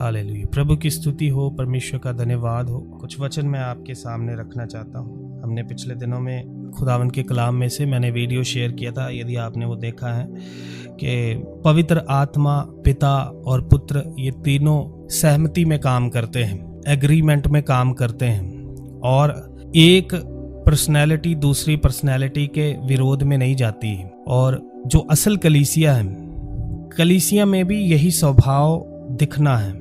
Hallelujah. प्रभु की स्तुति हो, परमेश्वर का धन्यवाद हो। कुछ वचन मैं आपके सामने रखना चाहता हूँ। हमने पिछले दिनों में खुदावन के कलाम में से मैंने वीडियो शेयर किया था, यदि आपने वो देखा है, कि पवित्र आत्मा, पिता और पुत्र ये तीनों सहमति में काम करते हैं, एग्रीमेंट में काम करते हैं, और एक पर्सनैलिटी दूसरी पर्सनैलिटी के विरोध में नहीं जाती। और जो असल कलीसिया है, कलीसिया में भी यही स्वभाव दिखना है।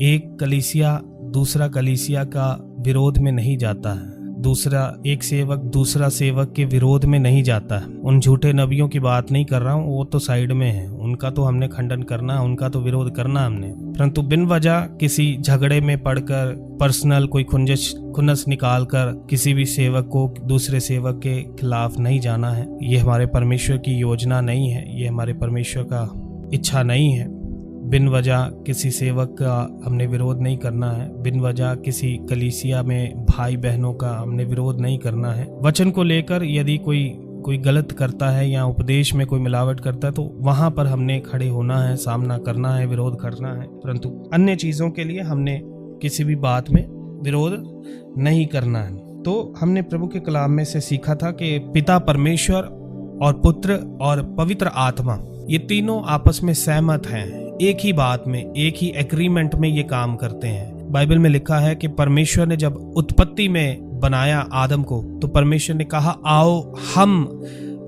एक कलीसिया दूसरा कलीसिया का विरोध में नहीं जाता है, एक सेवक दूसरा सेवक के विरोध में नहीं जाता है। उन झूठे नबियों की बात नहीं कर रहा हूँ, वो तो साइड में है, उनका तो हमने खंडन करना, उनका तो विरोध करना हमने, परंतु बिन वजह किसी झगड़े में पड़कर, पर्सनल कोई खुन्नस निकाल कर किसी भी सेवक को दूसरे सेवक के खिलाफ नहीं जाना है। ये हमारे परमेश्वर की योजना नहीं है, ये हमारे परमेश्वर का इच्छा नहीं है। बिन वजह किसी सेवक का हमने विरोध नहीं करना है, बिन वजह किसी कलीसिया में भाई बहनों का हमने विरोध नहीं करना है। वचन को लेकर यदि कोई गलत करता है या उपदेश में कोई मिलावट करता है तो वहां पर हमने खड़े होना है, सामना करना है, विरोध करना है, परंतु अन्य चीजों के लिए हमने किसी भी बात में विरोध नहीं करना है। तो हमने प्रभु के कलाम में से सीखा था कि पिता परमेश्वर और पुत्र और पवित्र आत्मा ये तीनों आपस में सहमत हैं, एक ही बात में, एक ही एग्रीमेंट में ये काम करते हैं। बाइबल में लिखा है कि परमेश्वर ने जब उत्पत्ति में बनाया आदम को, तो परमेश्वर ने कहा, आओ हम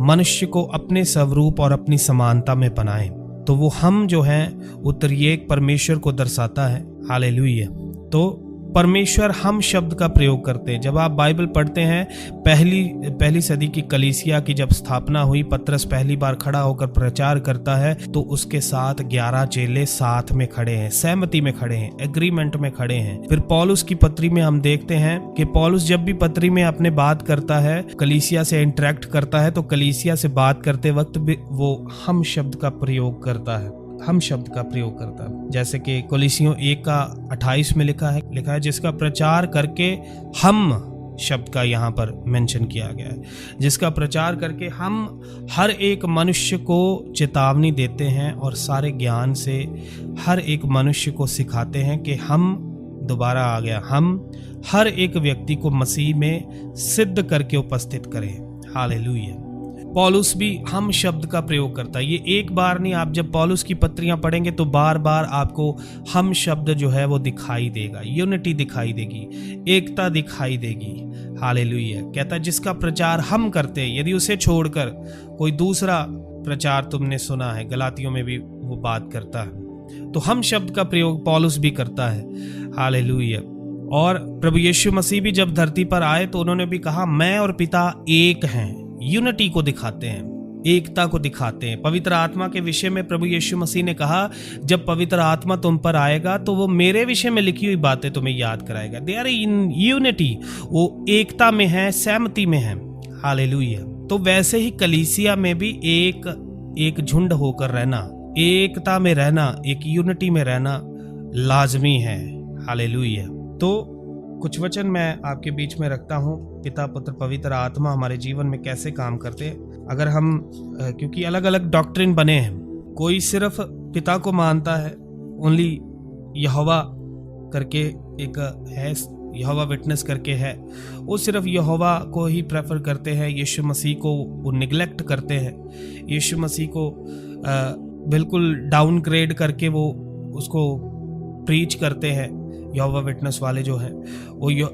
मनुष्य को अपने स्वरूप और अपनी समानता में बनाएं। तो वो हम जो है वो त्रिएक परमेश्वर को दर्शाता है। हालेलुया। तो परमेश्वर हम शब्द का प्रयोग करते हैं। जब आप बाइबल पढ़ते हैं, पहली सदी की कलीसिया की जब स्थापना हुई, पतरस पहली बार खड़ा होकर प्रचार करता है, तो उसके साथ 11 चेले साथ में खड़े हैं, सहमति में खड़े हैं, एग्रीमेंट में खड़े हैं। फिर पौलुस की पत्री में हम देखते हैं कि पौलुस जब भी पत्री में अपने बात करता है, कलीसिया से इंटरेक्ट करता है, तो कलीसिया से बात करते वक्त भी वो हम शब्द का प्रयोग करता है, हम शब्द का प्रयोग करता है। जैसे कि कोलिसियों 1:28 में लिखा है जिसका प्रचार करके हम शब्द का यहाँ पर मेंशन किया गया है, जिसका प्रचार करके हम हर एक मनुष्य को चेतावनी देते हैं और सारे ज्ञान से हर एक मनुष्य को सिखाते हैं कि हम हर एक व्यक्ति को मसीह में सिद्ध करके उपस्थित करें। हालेलुया। पौलुस भी हम शब्द का प्रयोग करता है। ये एक बार नहीं, आप जब पौलुस की पत्रियां पढ़ेंगे तो बार बार आपको हम शब्द जो है वो दिखाई देगा, यूनिटी दिखाई देगी, एकता दिखाई देगी। हालेलुया। कहता है जिसका प्रचार हम करते हैं, यदि उसे छोड़कर कोई दूसरा प्रचार तुमने सुना है, गलातियों में भी वो बात करता है, तो हम शब्द का प्रयोग पौलुस भी करता है। हालेलुया। और प्रभु यीशु मसीह भी जब धरती पर आए तो उन्होंने भी कहा, मैं और पिता एक हैं। यूनिटी को दिखाते हैं, एकता को दिखाते हैं। पवित्र आत्मा के विषय में प्रभु यीशु मसीह ने कहा, जब पवित्र आत्मा तुम पर आएगा तो वो मेरे विषय में लिखी हुई बातें तुम्हें याद कराएगा। दे आर इन यूनिटी, वो एकता में है, सहमति में है। हालेलुया। तो वैसे ही कलीसिया में भी एक झुंड होकर रहना, एकता में रहना, एक यूनिटी में रहना लाजमी है। हालेलुया। तो कुछ वचन मैं आपके बीच में रखता हूँ, पिता पुत्र पवित्र आत्मा हमारे जीवन में कैसे काम करते हैं। अगर हम, क्योंकि अलग अलग डॉक्ट्रिन बने हैं, कोई सिर्फ पिता को मानता है, ओनली यहोवा करके एक है, यहोवा विटनेस करके है, वो सिर्फ यहोवा को ही प्रेफर करते हैं, यीशु मसीह को वो निगलेक्ट करते हैं, यीशु मसीह को बिल्कुल डाउनग्रेड करके वो उसको प्रीच करते हैं। यहोवा विटनेस वाले जो हैं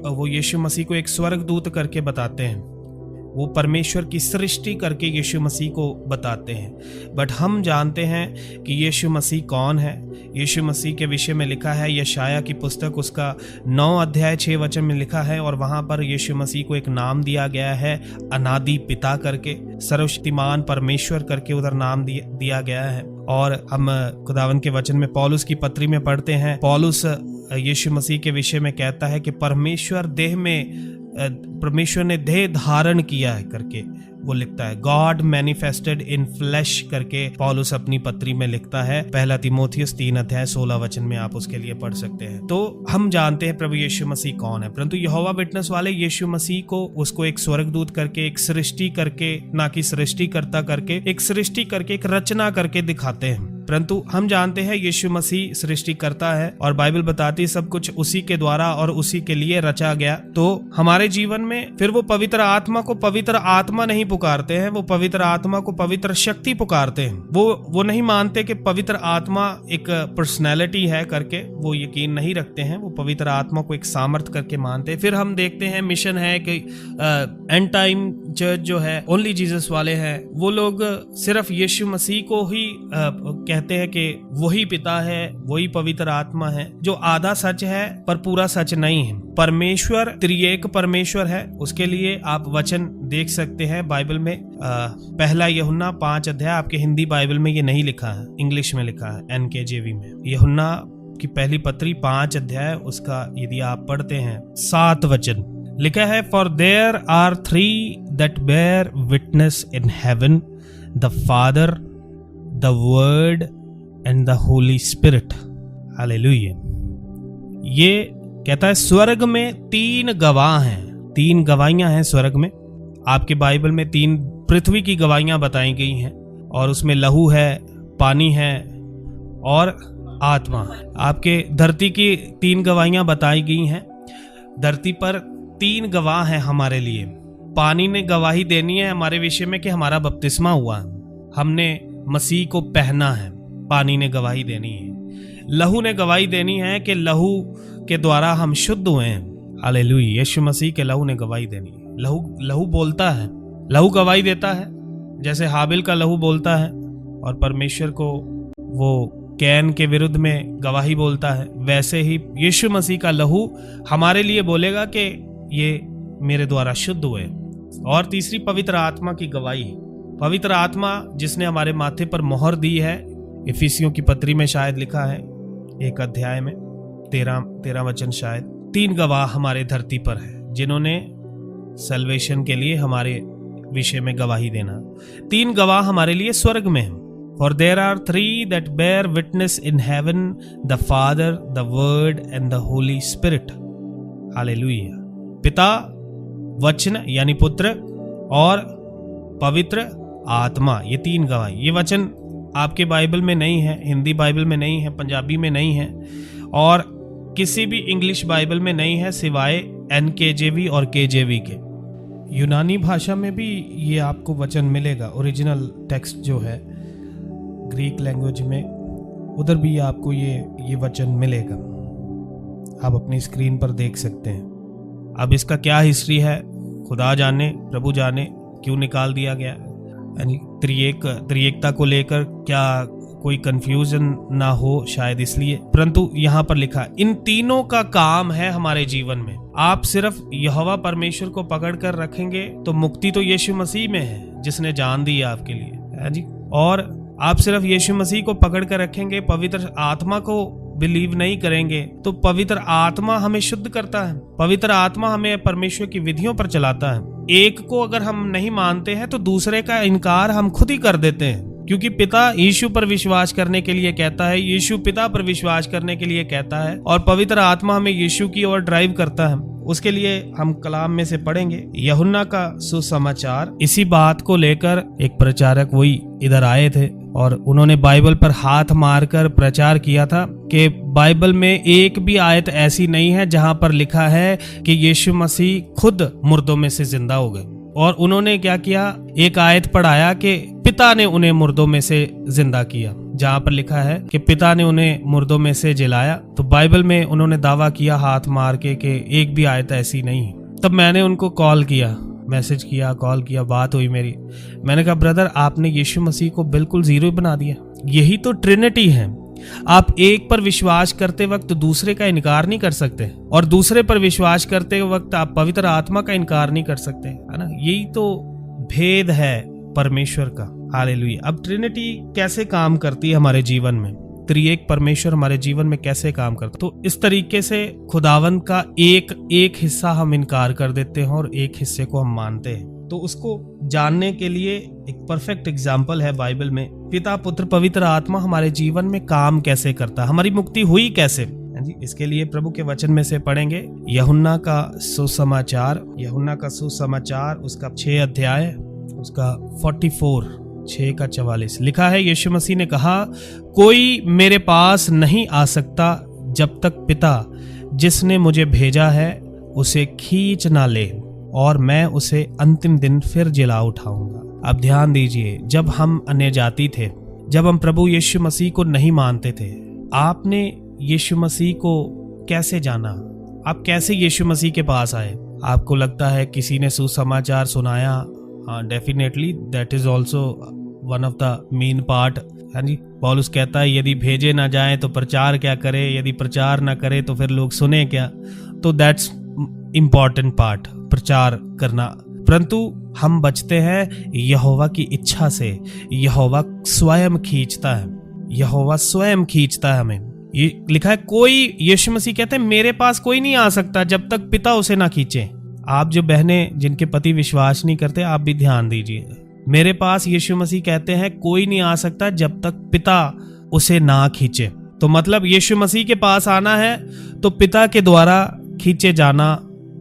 वो यीशु मसीह को एक स्वर्गदूत करके बताते हैं, वो परमेश्वर की सृष्टि करके यीशु मसीह को बताते हैं। बट हम जानते हैं कि यीशु मसीह कौन है। यीशु मसीह के विषय में लिखा है, यशाया की पुस्तक उसका 9:6 में लिखा है, और वहाँ पर यीशु मसीह को एक नाम दिया गया है, अनादि पिता करके, सर्वशक्तिमान परमेश्वर करके उधर नाम दिया गया है। और हम खुदावन के वचन में पौलुस की पत्री में पढ़ते हैं, पौलुस यीशु मसीह के विषय में कहता है कि परमेश्वर ने देह धारण किया है करके वो लिखता है। गॉड मैनिफेस्टेड इन फ्लैश करके पौलुस अपनी पत्री में लिखता है। 1 तीमुथियुस 3:16 में आप उसके लिए पढ़ सकते हैं। तो हम जानते हैं प्रभु यीशु मसीह कौन है, परंतु यहोवा विटनेस वाले यीशु मसीह को उसको एक स्वर्गदूत करके, एक सृष्टि करके, ना कि सृष्टिकर्ता करके, एक सृष्टि करके, एक रचना करके दिखाते हैं। परंतु हम जानते हैं यीशु मसीह सृष्टि करता है और बाइबल बताती है सब कुछ उसी के द्वारा और उसी के लिए रचा गया। तो हमारे जीवन में फिर वो पवित्र आत्मा को पवित्र आत्मा नहीं पुकारते हैं, वो पवित्र आत्मा को पवित्र शक्ति पुकारते हैं। वो नहीं मानते कि पवित्र आत्मा एक पर्सनैलिटी है करके, वो यकीन नहीं रखते हैं, वो पवित्र आत्मा को एक सामर्थ करके मानते हैं। फिर हम देखते हैं मिशन है कि एंड टाइम चर्च जो है ओनली जीसस वाले हैं, वो लोग सिर्फ यीशु मसीह को ही कहते हैं कि वही पिता है, वही पवित्र आत्मा है, जो आधा सच है पर पूरा सच नहीं है। परमेश्वर त्रिएक परमेश्वर है, उसके लिए आप वचन देख सकते हैं बाइबल में। पहला यूहन्ना 5 अध्याय, आपके हिंदी बाइबल में ये नहीं लिखा है, इंग्लिश में लिखा है NKJV में। यूहन्ना की पहली पत्री 5 अध्याय, उसका यदि आप पढ़ते हैं 7 वचन लिखा है, for there are 3 that bear witness in heaven, the Father, the Word and the Holy Spirit. Hallelujah. ये कहता है स्वर्ग में 3 गवाह हैं, 3 गवाहियां हैं स्वर्ग में। आपके बाइबल में 3 पृथ्वी की गवाहियां बताई गई हैं और उसमें लहू है, पानी है और आत्मा। आपके धरती की 3 गवाहियां बताई गई हैं। धरती पर 3 गवाह हैं हमारे लिए। पानी ने गवाही देनी है हमारे विषय में कि हमारा बपतिस्मा हुआ है, हमने मसीह को पहना है, पानी ने गवाही देनी है। लहू ने गवाही देनी है कि लहू के द्वारा हम शुद्ध हुए हैं। हालेलुया। यीशु मसीह के लहू ने गवाही देनी है। लहू बोलता है, लहू गवाही देता है, जैसे हाबिल का लहू बोलता है और परमेश्वर को वो कैन के विरुद्ध में गवाही बोलता है, वैसे ही यीशु मसीह का लहू हमारे लिए बोलेगा कि ये मेरे द्वारा शुद्ध हुए। और तीसरी पवित्र आत्मा की गवाही, पवित्र आत्मा जिसने हमारे माथे पर मोहर दी है। इफिसियों की पत्री में शायद लिखा है 1 अध्याय में 13 वचन शायद, 3 गवाह हमारे धरती पर है जिन्होंने सल्वेशन के लिए हमारे विषय में गवाही देना। 3 गवाह हमारे लिए स्वर्ग में हैं। For there are 3 that bear witness in heaven, the Father, the Word and the Holy Spirit. Hallelujah. पिता, वचन यानी पुत्र और पवित्र आत्मा, ये 3 गवाही। ये वचन आपके बाइबल में नहीं है, हिंदी बाइबल में नहीं है, पंजाबी में नहीं है और किसी भी इंग्लिश बाइबल में नहीं है सिवाय NKJV और KJV के। यूनानी भाषा में भी ये आपको वचन मिलेगा, ओरिजिनल टेक्स्ट जो है ग्रीक लैंग्वेज में, उधर भी आपको ये वचन मिलेगा। आप अपनी स्क्रीन पर देख सकते हैं। अब इसका क्या हिस्ट्री है खुदा जाने, प्रभु जाने क्यों निकाल दिया गया, यानी त्रिएकता को लेकर क्या कोई कंफ्यूजन ना हो शायद इसलिए, परंतु यहाँ पर लिखा इन तीनों का काम है हमारे जीवन में। आप सिर्फ यहोवा परमेश्वर को पकड़ कर रखेंगे तो मुक्ति तो यीशु मसीह में है जिसने जान दी आपके लिए, है जी। और आप सिर्फ यीशु मसीह को पकड़ कर रखेंगे, पवित्र आत्मा को बिलीव नहीं करेंगे तो पवित्र आत्मा हमें शुद्ध करता है, पवित्र आत्मा हमें परमेश्वर की विधियों पर चलाता है। एक को अगर हम नहीं मानते हैं तो दूसरे का इनकार हम खुद ही कर देते हैं, क्योंकि पिता यीशु पर विश्वास करने के लिए कहता है, यीशु पिता पर विश्वास करने के लिए कहता है और पवित्र आत्मा हमें यीशु की ओर ड्राइव करता है। उसके लिए हम कलाम में से पढ़ेंगे यूहन्ना का सुसमाचार। इसी बात को लेकर एक प्रचारक वही इधर आए थे और उन्होंने बाइबल पर हाथ मारकर प्रचार किया था कि बाइबल में एक भी आयत ऐसी नहीं है जहां पर लिखा है कि यीशु मसीह खुद मुर्दों में से जिंदा हो गए। और उन्होंने क्या किया, एक आयत पढ़ाया कि पिता ने उन्हें मुर्दों में से जिंदा किया, जहां पर लिखा है कि पिता ने उन्हें मुर्दों में से जिलाया। तो बाइबल में उन्होंने दावा किया हाथ मार के कि एक भी आयत ऐसी नहीं। तब मैंने उनको कॉल किया, मैसेज किया, कॉल किया, बात हुई मेरी। मैंने कहा ब्रदर आपने यीशु मसीह को बिल्कुल जीरो बना दिया, यही तो ट्रिनिटी है। आप एक पर विश्वास करते वक्त दूसरे का इनकार नहीं कर सकते और दूसरे पर विश्वास करते वक्त आप पवित्र आत्मा का इनकार नहीं कर सकते, है ना। यही तो भेद है परमेश्वर का। हालेलुया। अब ट्रिनिटी कैसे काम करती है हमारे जीवन में, त्रिएक परमेश्वर हमारे जीवन में कैसे काम करता, तो इस तरीके से खुदावंद का एक हिस्सा हम इनकार कर देते हैं और एक हिस्से को हम मानते हैं। तो उसको जानने के लिए एक परफेक्ट एग्जाम्पल है बाइबल में, पिता पुत्र पवित्र आत्मा हमारे जीवन में काम कैसे करता, हमारी मुक्ति हुई कैसे जी। इसके लिए प्रभु के वचन में से पढ़ेंगे यूहन्ना का सुसमाचार, यूहन्ना का सुसमाचार उसका 6 अध्याय उसका 44 6:44 लिखा है, यीशु मसीह ने कहा, कोई मेरे पास नहीं आ सकता जब तक पिता जिसने मुझे भेजा है उसे खींच ना ले, और मैं उसे अंतिम दिन फिर जिला उठाऊंगा। अब ध्यान दीजिए, जब हम अन्य जाति थे, जब हम प्रभु यीशु मसीह को नहीं मानते थे, आपने यीशु मसीह को कैसे जाना? आप कैसे यीशु मसीह के पास आए? आपको लगता है किसी ने सुसमाचार सुनाया? Definitely that is also one of the main part. हाँ जी, पौलुस कहता है यदि भेजे ना जाए तो प्रचार क्या करे, यदि प्रचार ना करे तो फिर लोग सुने क्या? तो दैट्स इम्पॉर्टेंट पार्ट, प्रचार करना। परंतु हम बचते हैं यहोवा की इच्छा से। यहोवा स्वयं खींचता है, यहोवा स्वयं खींचता है हमें। ये लिखा है, कोई, यीशु मसीह कहते हैं मेरे पास कोई नहीं आ सकता जब तक पिता उसे ना खींचे। आप जो बहनें जिनके पति विश्वास नहीं करते, आप भी ध्यान दीजिए, मेरे पास यीशु मसीह कहते हैं कोई नहीं आ सकता जब तक पिता उसे ना खींचे। तो मतलब यीशु मसीह के पास आना है तो पिता के द्वारा खींचे जाना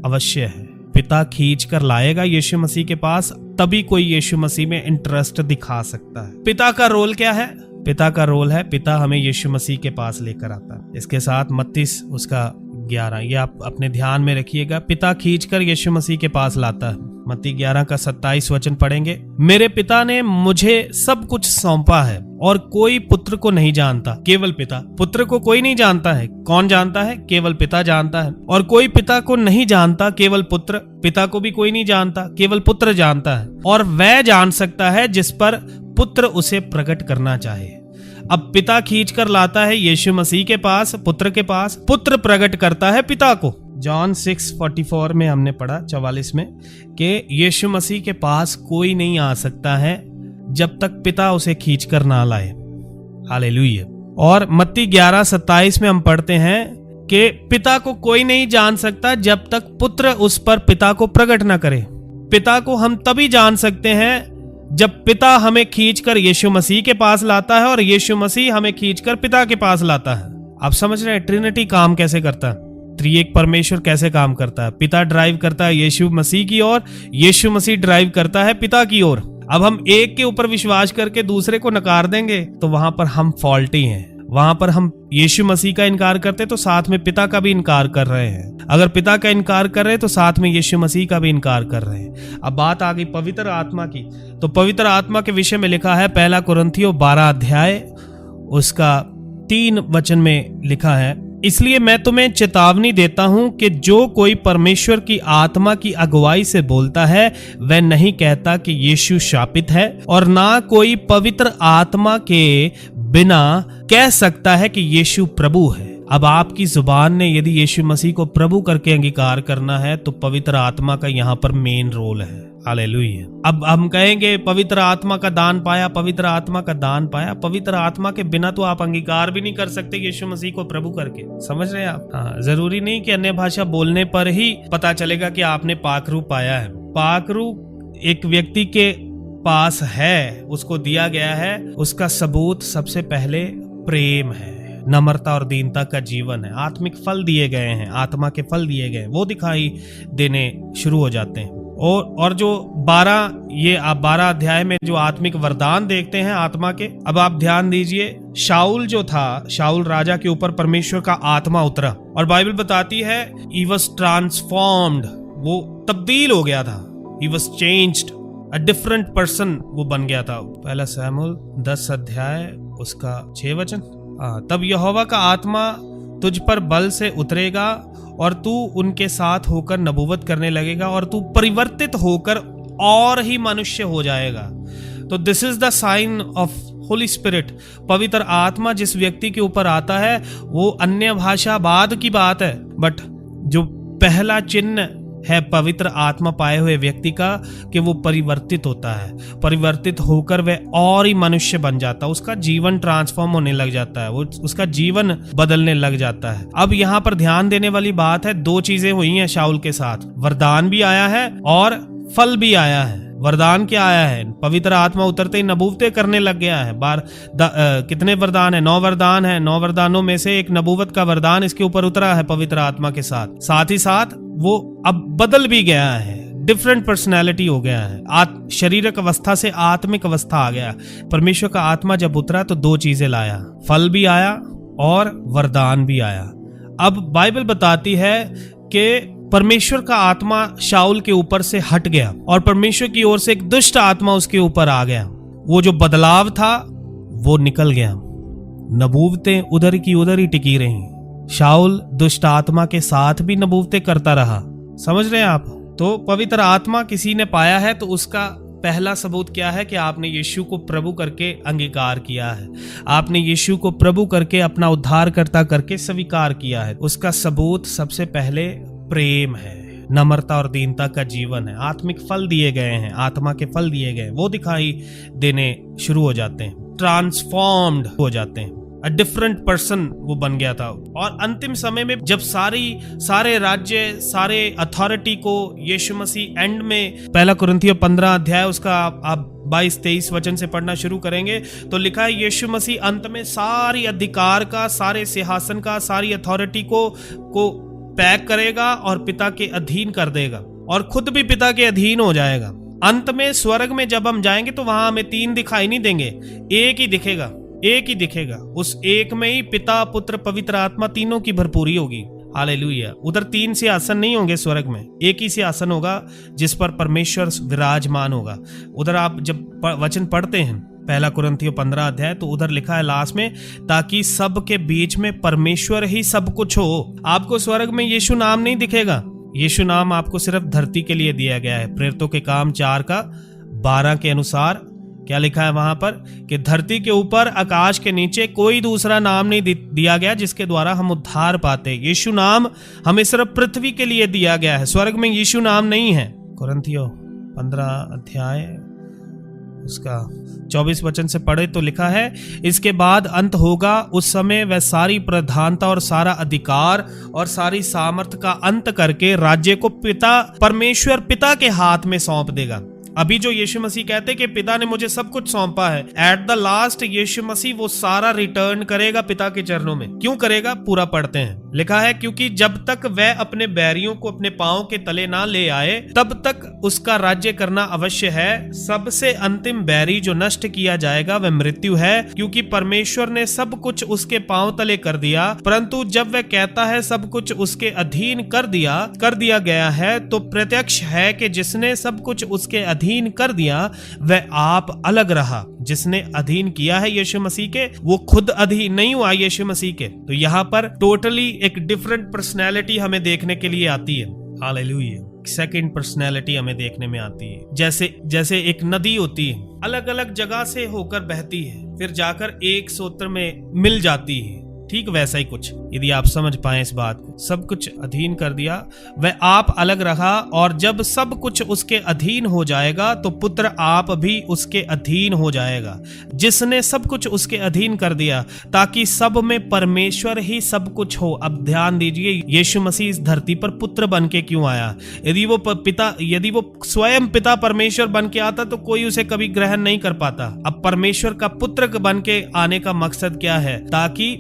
अवश्य है। पिता खींच कर लाएगा यीशु मसीह के पास, तभी कोई यीशु मसीह में इंटरेस्ट दिखा सकता है। पिता का रोल क्या है? पिता का रोल है, पिता हमें यीशु मसीह के पास लेकर आता है। इसके साथ मत्ती उसका 11, ये आप अपने ध्यान में रखिएगा। पिता खींचकर यीशु मसीह के पास लाता है। मत्ती 11 का 27 वचन पढ़ेंगे, मेरे पिता ने मुझे सब कुछ सौंपा है और कोई पुत्र को नहीं जानता, केवल पिता। पुत्र को कोई नहीं जानता है, कौन जानता है? केवल पिता जानता है। और कोई पिता को नहीं जानता, केवल पुत्र। पिता को भी कोई नहीं जानता, केवल पुत्र जानता है, और वह जान सकता है जिस पर पुत्र उसे प्रकट करना चाहे। अब पिता खींच कर लाता है यीशु मसीह के पास, पुत्र के पास, पुत्र प्रकट करता है पिता को। जॉन 6:44 में हमने पढ़ा, 44 में, कि यीशु मसीह के पास कोई नहीं आ सकता है जब तक पिता उसे खींच कर ना लाए। हालेलुया। और मत्ती 11:27 में हम पढ़ते हैं कि पिता को कोई नहीं जान सकता जब तक पुत्र उस पर पिता को प्रकट ना करे। पिता को हम तभी जान सकते हैं जब पिता हमें खींचकर यीशु मसीह के पास लाता है और यीशु मसीह हमें खींचकर पिता के पास लाता है। आप समझ रहे हैं ट्रिनिटी काम कैसे करता है? त्रिएक परमेश्वर कैसे काम करता है? पिता ड्राइव करता है यीशु मसीह की ओर, यीशु मसीह ड्राइव करता है पिता की ओर। अब हम एक के ऊपर विश्वास करके दूसरे को नकार देंगे तो वहां पर हम फॉल्टी हैं। वहां पर हम यीशु मसीह का इनकार करते तो साथ में पिता का भी इनकार कर रहे हैं। अगर पिता का इनकार कर रहे हैं तो साथ में यीशु मसीह का भी इनकार कर रहे हैं। अब बात आ गई पवित्र आत्मा की, तो पवित्र आत्मा के विषय में लिखा है 1 कुरिन्थियों 12 अध्याय उसका 3 वचन में लिखा है, इसलिए मैं तुम्हें चेतावनी देता हूं कि जो कोई परमेश्वर की आत्मा की अगुवाई से बोलता है वह नहीं कहता कि यीशु शापित है, और ना कोई पवित्र आत्मा के बिना कह सकता है कि यीशु प्रभु है। अब आपकी जुबान ने यदि यीशु मसीह को प्रभु करके अंगीकार करना है तो पवित्र आत्मा का यहाँ पर मेन रोल है। हालेलुया। अब हम कहेंगे पवित्र आत्मा का दान पाया, पवित्र आत्मा का दान पाया। पवित्र आत्मा के बिना तो आप अंगीकार भी नहीं कर सकते यीशु मसीह को प्रभु करके। समझ रहे हैं आप? हाँ, जरूरी नहीं कि अन्य भाषा बोलने पर ही पता चलेगा कि आपने पाकरू पाया है। पाकरू एक व्यक्ति के पास है, उसको दिया गया है, उसका सबूत सबसे पहले प्रेम है, नम्रता और दीनता का जीवन है। आत्मिक फल दिए गए हैं, आत्मा के फल दिए गए हैं, वो दिखाई देने शुरू हो जाते हैं। और जो 12 अध्याय में जो आत्मिक वरदान देखते हैं आत्मा के, अब आप ध्यान दीजिए, शाऊल जो था, शाऊल राजा के ऊपर परमेश्वर का आत्मा उतरा और बाइबल बताती है he was transformed, वो तब्दील हो गया था, he was changed, a different person वो बन गया था। 1 शमूएल 10 अध्याय उसका 6 वचन, तब यहोवा का आत्मा तुझ पर बल से उतरेगा और तू उनके साथ होकर नबूवत करने लगेगा और तू परिवर्तित होकर और ही मनुष्य हो जाएगा। तो this is the sign of holy spirit. पवित्र आत्मा जिस व्यक्ति के ऊपर आता है वो अन्य भाषा बाद की बात है, बट जो पहला चिन्ह है पवित्र आत्मा पाए हुए व्यक्ति का कि वो परिवर्तित होता है, परिवर्तित होकर वह और ही मनुष्य बन जाता है, उसका जीवन ट्रांसफॉर्म होने लग जाता है, वो उसका जीवन बदलने लग जाता है। अब यहाँ पर ध्यान देने वाली बात है, 2 चीजें हुई हैं शाऊल के साथ, वरदान भी आया है और फल भी आया है। वरदान क्या आया है? पवित्र आत्मा उतरते ही नबूवतें करने लग गया है। कितने वरदान है? 9 वरदान है। 9 वरदानों में से एक नबूवत का वरदान इसके ऊपर उतरा है पवित्र आत्मा के साथ। साथ ही साथ वो अब बदल भी गया है, डिफरेंट पर्सनैलिटी हो गया है। शारीरिक अवस्था से आत्मिक अवस्था आ गया। परमेश्वर का आत्मा जब उतरा तो दो चीजें लाया, फल भी आया और वरदान भी आया। अब बाइबल बताती है कि परमेश्वर का आत्मा शाऊल के ऊपर से हट गया और परमेश्वर की ओर से एक दुष्ट आत्मा उसके ऊपर आ गया। वो जो बदलाव था वो निकल गया। नबूवतें उधर की उधर ही टिकी रहीं। शाऊल दुष्ट आत्मा के साथ भी नबूवतें करता रहा। समझ रहे हैं आप? तो पवित्र आत्मा किसी ने पाया है तो उसका पहला सबूत क्या है कि आपने यीशु को प्रभु करके अंगीकार किया है, आपने यीशु को प्रभु करके अपना उद्धारकर्ता करके स्वीकार किया है। उसका सबूत सबसे पहले प्रेम है, नम्रता और दीनता का जीवन है। आत्मिक फल दिए गए हैं, आत्मा के फल दिए गए, वो दिखाई देने शुरू हो जाते हैं, ट्रांसफॉर्म्ड हो जाते हैं। अ डिफरेंट पर्सन वो बन गया था। और अंतिम समय में जब सारे राज्य, सारे अथॉरिटी को यीशु मसीह एंड में, पहला कुरिन्थियों 15 अध्याय उसका आप 22-23 वचन से पढ़ना शुरू करेंगे तो लिखा है यीशु मसीह अंत में सारी अधिकार का, सारे सिंहासन का, सारी अथॉरिटी को पैक करेगा और पिता के अधीन कर देगा और खुद भी पिता के अधीन हो जाएगा। अंत में स्वर्ग में जब हम जाएंगे तो वहां हमें तीन दिखाई नहीं देंगे, एक ही दिखेगा, एक ही दिखेगा। उस एक में ही पिता, पुत्र, पवित्र आत्मा तीनों की भरपूरी होगी। हालेलुया। उधर तीन सिंहासन नहीं होंगे स्वर्ग में, एक ही सिंहासन होगा जिस पर परमेश्वर विराजमान होगा। उधर आप जब वचन पढ़ते हैं पहला कुरिन्थियों 15 अध्याय तो उधर लिखा है लास्ट में, ताकि सब के बीच में परमेश्वर ही सब कुछ हो। आपको स्वर्ग में यीशु नाम नहीं दिखेगा। यीशु नाम आपको सिर्फ धरती के लिए दिया गया है। प्रेरितों के काम 4:12 के अनुसार क्या लिखा है वहां पर कि धरती के ऊपर, आकाश के नीचे कोई दूसरा नाम नहीं दिया गया जिसके द्वारा हम उद्धार पाते। यीशु नाम हमें सिर्फ पृथ्वी के लिए दिया गया है, स्वर्ग में यीशु नाम नहीं है। कुरिन्थियों 15 अध्याय उसका 24 वचन से पढ़े तो लिखा है, इसके बाद अंत होगा, उस समय वह सारी प्रधानता और सारा अधिकार और सारी सामर्थ का अंत करके राज्य को परमेश्वर पिता के हाथ में सौंप देगा। अभी जो यीशु मसीह कहते कि पिता ने मुझे सब कुछ सौंपा है, एट द लास्ट यीशु मसीह वो सारा रिटर्न करेगा पिता के चरणों में। क्यों करेगा? पूरा पढ़ते हैं। लिखा है, क्योंकि जब तक वह अपने बैरियों को अपने पांव के तले ना ले आए तब तक उसका राज्य करना अवश्य है। सबसे अंतिम बैरी जो नष्ट किया जाएगा वह मृत्यु है, क्योंकि परमेश्वर ने सब कुछ उसके पांव तले कर दिया। परंतु जब वह कहता है सब कुछ उसके अधीन कर दिया गया है, तो प्रत्यक्ष है कि जिसने सब कुछ उसके अधीन कर दिया वह आप अलग रहा। जिसने अधीन किया है यीशु मसीह के, वो खुद अधीन नहीं हुआ यीशु मसीह के। तो यहाँ पर टोटली एक डिफरेंट पर्सनैलिटी हमें देखने के लिए आती है। हालेलुया। सेकंड पर्सनैलिटी हमें देखने में आती है। जैसे एक नदी होती है, अलग अलग जगह से होकर बहती है, फिर जाकर एक सूत्र में मिल जाती है। ठीक वैसा ही कुछ, यदि आप समझ पाए इस बात को। सब कुछ अधीन कर दिया, वह आप अलग रहा, और जब सब कुछ उसके अधीन हो जाएगा तो पुत्र आप भी उसके अधीन हो जाएगा, जिसने सब कुछ उसके अधीन कर दिया, ताकि सब में परमेश्वर ही सब कुछ हो। अब ध्यान दीजिए, यीशु मसीह इस धरती पर पुत्र बन के क्यों आया? यदि वो स्वयं पिता परमेश्वर बन के आता तो कोई उसे कभी ग्रहण नहीं कर पाता। अब परमेश्वर का पुत्र बन के आने का मकसद क्या है? ताकि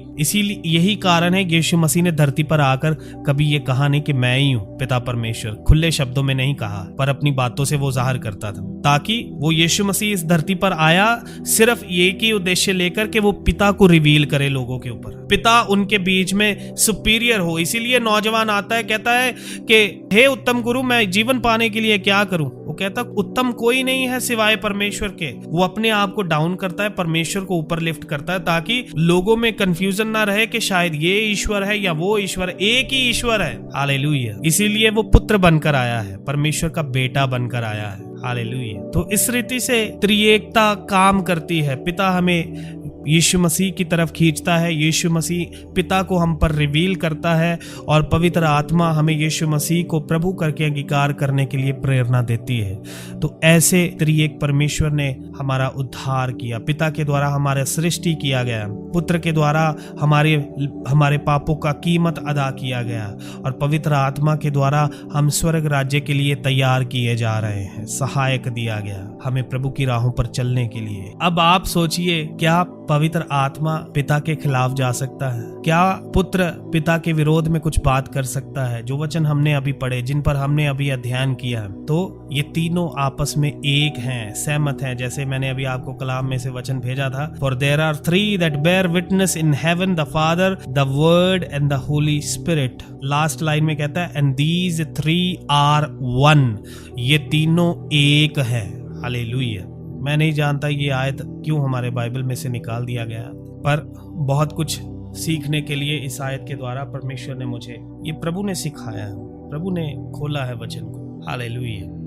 यही कारण है यीशु मसीह ने धरती पर आकर कभी ये कहा नहीं कि मैं ही हूँ पिता परमेश्वर। खुले शब्दों में नहीं कहा, पर अपनी बातों से वो जाहिर करता था, ताकि वो यीशु मसीह इस धरती पर आया सिर्फ एक ही उद्देश्य लेकर के वो पिता को रिवील करे लोगों के ऊपर, पिता उनके बीच में सुपीरियर हो। इसीलिए नौजवान आता है, कहता है कि हे उत्तम गुरु, मैं जीवन पाने के लिए क्या करूं? वो कहता उत्तम कोई नहीं है सिवाय परमेश्वर के। वो अपने आप को डाउन करता है, परमेश्वर को ऊपर लिफ्ट करता है, ताकि लोगों में कंफ्यूजन ना रहे कि शायद ये ईश्वर है या वो ईश्वर, एक ही ईश्वर है। हालेलुया। इसीलिए वो पुत्र बनकर आया है, परमेश्वर का बेटा बनकर आया है। हालेलुया। तो इस रीति से त्रिएकता काम करती है। पिता हमें यीशु मसीह की तरफ खींचता है, यीशु मसीह पिता को हम पर रिवील करता है, और पवित्र आत्मा हमें यीशु मसीह को प्रभु करके अंगीकार करने के लिए प्रेरणा देती है। तो ऐसे त्रिएक परमेश्वर ने हमारा उद्धार किया। पिता के द्वारा हमारा सृष्टि किया गया, पुत्र के द्वारा हमारे पापों का कीमत अदा किया गया, और पवित्र आत्मा के द्वारा हम स्वर्ग राज्य के लिए तैयार किए जा रहे हैं। सहायक दिया गया हमें प्रभु की राहों पर चलने के लिए। अब आप सोचिए, क्या पवित्र आत्मा पिता के खिलाफ जा सकता है? क्या पुत्र पिता के विरोध में कुछ बात कर सकता है? जो वचन हमने अभी पढ़े, जिन पर हमने अभी अध्ययन किया, तो ये तीनों आपस में एक हैं, सहमत हैं। जैसे मैंने अभी आपको कलाम में से वचन भेजा था, for there are three that bear witness in heaven, the father, the word and the holy spirit. Last line में कहता है and these three are one, ये तीनों एक है। हालेलुया। मैं नहीं जानता ये आयत क्यों हमारे बाइबल में से निकाल दिया गया, पर बहुत कुछ सीखने के लिए इस आयत के द्वारा परमेश्वर ने मुझे, ये प्रभु ने सिखाया है, प्रभु ने खोला है वचन को। हालेलुया।